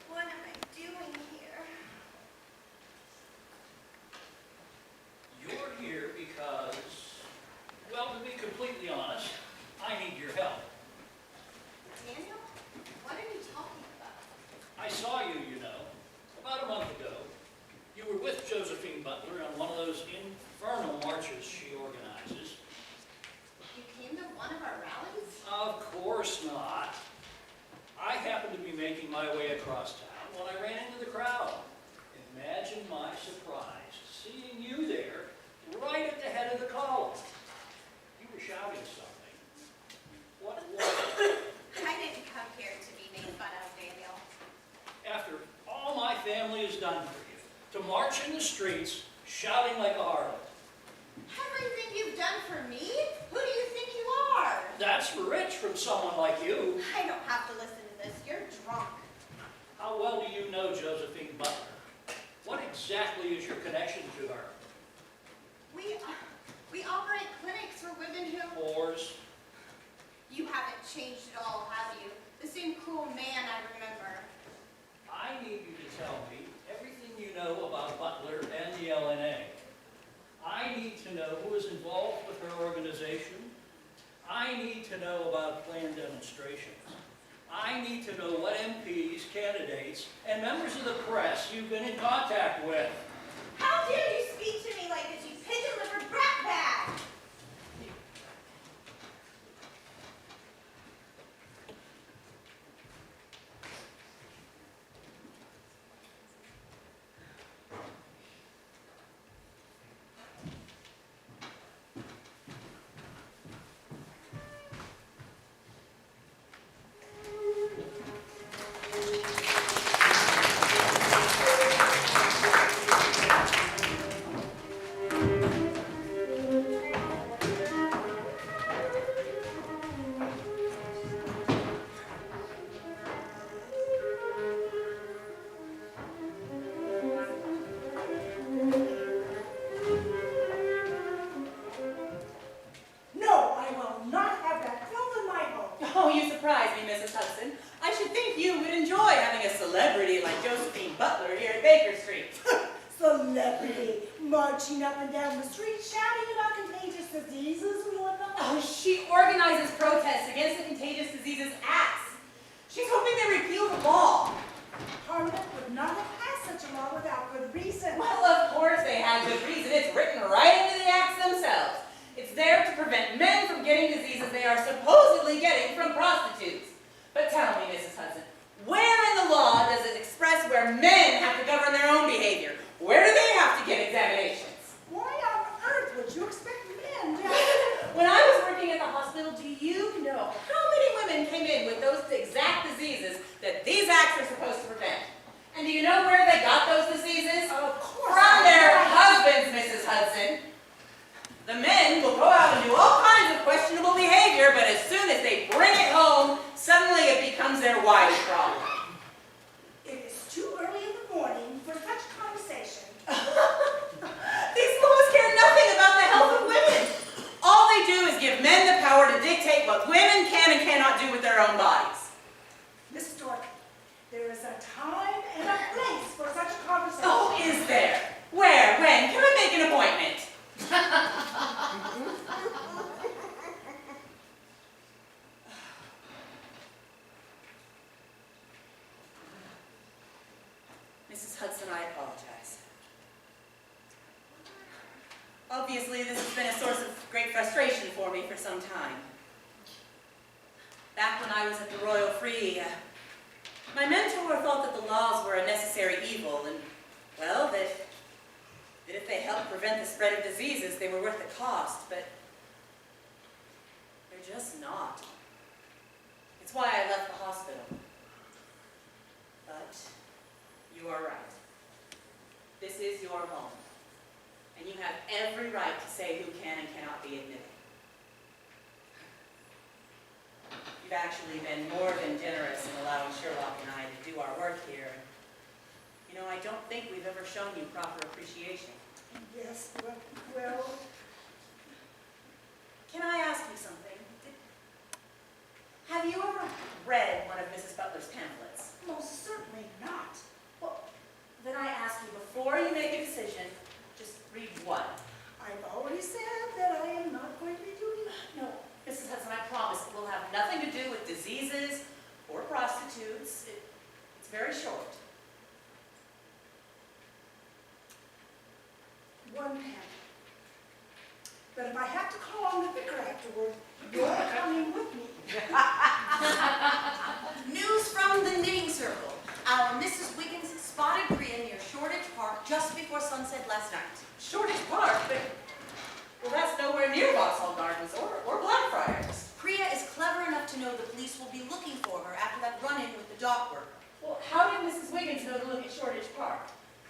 What am I doing here? You're here because, well, to be completely honest, I need your help. Daniel? What are you talking about? I saw you, you know, about a month ago. You were with Josephine Butler on one of those infernal marches she organizes. You came to one of our rallies? Of course not. I happened to be making my way across town when I ran into the crowd. Imagine my surprise seeing you there, right at the head of the column. You were shouting something. What was it? I didn't come here to be made fun of, Daniel. After all my family has done for you, to march in the streets shouting like a harlot. Everything you've done for me? Who do you think you are? That's rich from someone like you. I don't have to listen to this. You're drunk. How well do you know Josephine Butler? What exactly is your connection to her? We operate clinics for women who... Whores? You haven't changed at all, have you? The same cruel man I remember. I need you to tell me everything you know about Butler and the LNA. I need to know who is involved with her organization. I need to know about planned demonstrations. I need to know what MPs, candidates, and members of the press you've been in contact with. How dare you speak to me like this, you pigeon-livered brat bag! surprise me, Mrs. Hudson. I should think you would enjoy having a celebrity like Josephine Butler here at Baker Street. Celebrity marching up and down the street shouting about contagious diseases and whatnot. Oh, she organizes protests against the Contagious Diseases Act. She's hoping they repeal the law. Parliament would not have passed such a law without good reason. Well, of course they had good reason. It's written right into the acts themselves. It's there to prevent men from getting diseases they are supposedly getting from prostitutes. But tell me, Mrs. Hudson, where in the law does it express where men have to govern their own behavior? Where do they have to get examinations? Why on earth would you expect men to When I was working at the hospital, do you know how many women came in with those exact diseases that these acts are supposed to prevent? And do you know where they got those diseases? Of course. From their husbands, Mrs. Hudson. The men will go out and do all kinds of questionable behavior, but as soon as they bring it home, suddenly it becomes their wife's problem. It is too early in the morning for such conversation. These laws care nothing about the health of women. All they do is give men the power to dictate what women can and cannot do with their own bodies. Mrs. Dork, there is a time and a place for such a conversation. Oh, is there? Where? When? Can I make an appointment? Mrs. Hudson, I apologize. Obviously, this has been a source of great frustration for me for some time. Back when I was at the Royal Free, my mentor thought that the laws were a necessary evil, and, well, that if they helped prevent the spread of diseases, they were worth the cost, but they're just not. It's why I left the hospital. But you are right. This is your home, and you have every right to say who can and cannot be admitted. You've actually been more than generous in allowing Sherlock and I to do our work here. You know, I don't think we've ever shown you proper appreciation. Yes, well, Can I ask you something? Have you ever read one of Mrs. Butler's pamphlets? most certainly not. Well, then I ask you, before you make a decision, just read one. I've already said that I am not going to be doing that. No, Mrs. Hudson, I promise it will have nothing to do with diseases or prostitutes. It's very short. One pamphlet. But if I have to call on the vicar afterward, you're coming with me. News from the knitting circle. Our Mrs. Wiggins spotted Priya near Shoreditch Park just before sunset last night. Shoreditch Park, but, well, that's nowhere near Vauxhall Gardens or Blackfriars. Priya is clever enough to know the police will be looking for her after that run-in with the dock worker. Well, how did Mrs. Wiggins know to look at Shoreditch Park?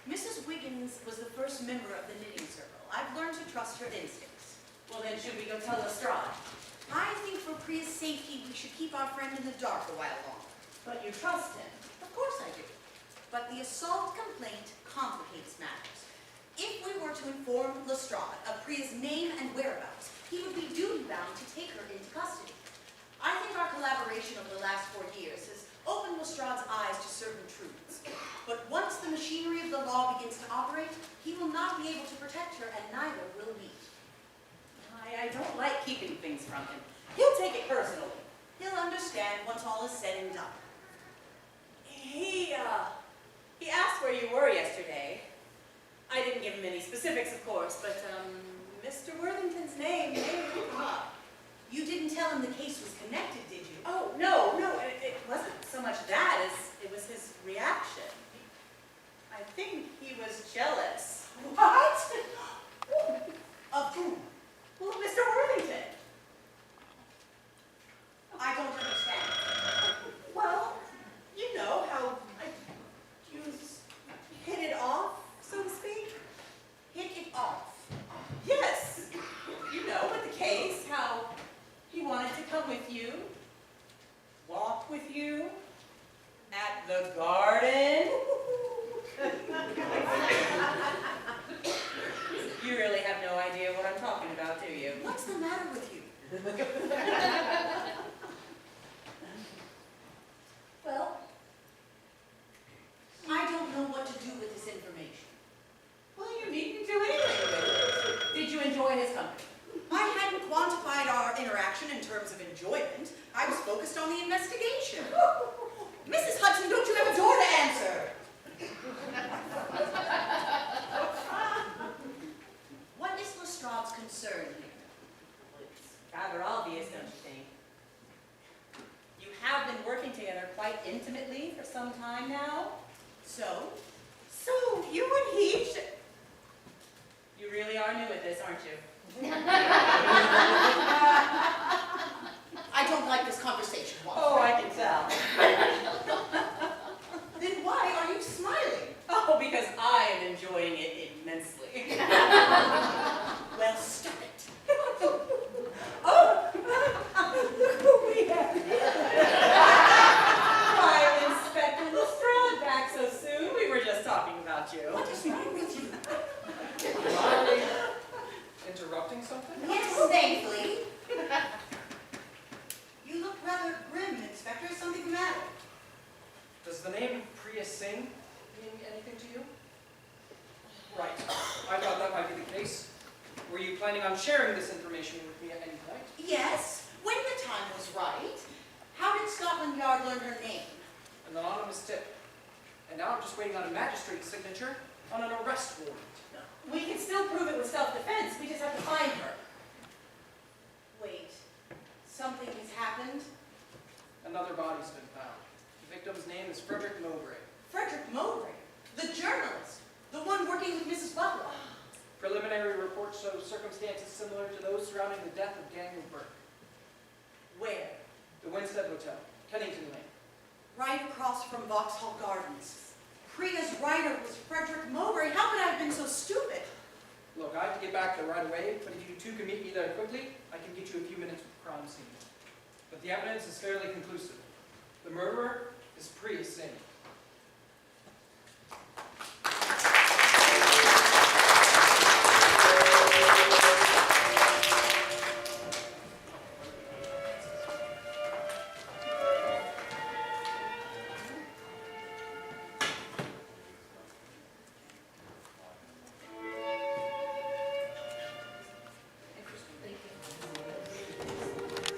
Mrs. Wiggins was the first member of the knitting circle. I've learned to trust her instincts. Well, then should we go tell Lestrade? I think for Priya's safety, we should keep our friend in the dark a while longer. But you trust him. Of course I do. But the assault complaint complicates matters. If we were to inform Lestrade of Priya's name and whereabouts, he would be duty-bound to take her into custody. I think our collaboration over the last 4 years has opened Lestrade's eyes to certain truths. But once the machinery of the law begins to operate, he will not be able to protect her, and neither will we. I don't like keeping things from him. He'll take it personally. He'll understand once all is said and done. He asked where you were yesterday. I didn't give him any specifics, of course, but, Mr. Worthington's name may come up. You didn't tell him the case was connected, did you? Oh, no, it wasn't so much that as it was his reaction. I think he was jealous. What? Of whom? Well, Mr. Worthington. I don't understand. Well, you know how you hit it off, so to speak. Hit it off. Yes, you know, with the case, how he wanted to come with you, walk with you, at the garden. You really have no idea what I'm talking about, do you? What's the matter with you? reaction in terms of enjoyment. I was focused on the investigation. Mrs. Hudson, don't you have a door to answer? What is Lestrade's concern here? It's rather obvious, don't you think? You have been working together quite intimately for some time now. So? So you and he should... You really are new at this, aren't you? I don't like this conversation, Walter. Oh, I can tell. Then why are you smiling? Oh, because I am enjoying it immensely. Well, stop it. Oh, look who we have here. Why, Inspector Lestrade, back so soon? We were just talking about you. What is wrong with you? Am I interrupting something? Yes, thankfully. You look rather grim, Inspector. Is something the matter? Does the name Priya Singh mean anything to you? Right. I thought that might be the case. Were you planning on sharing this information with me at any point? Yes, when the time was right. How did Scotland Yard learn her name? An anonymous tip. And now I'm just waiting on a magistrate's signature on an arrest warrant. We can still prove it was self-defense. We just have to find her. Wait, something has happened? Another body's been found. The victim's name is Frederick Mowbray. Frederick Mowbray, the journalist, the one working with Mrs. Butler. Preliminary reports show circumstances similar to those surrounding the death of Daniel Burke. Where? The Winstead Hotel, Kennington Lane. Right across from Vauxhall Gardens. Priya's writer was Frederick Mowbray. How could I have been so stupid? Look, I have to get back there right away, but if you two can meet me there quickly, I can get you a few minutes with the crime scene. But the evidence is fairly conclusive. The murderer is Priya Singh.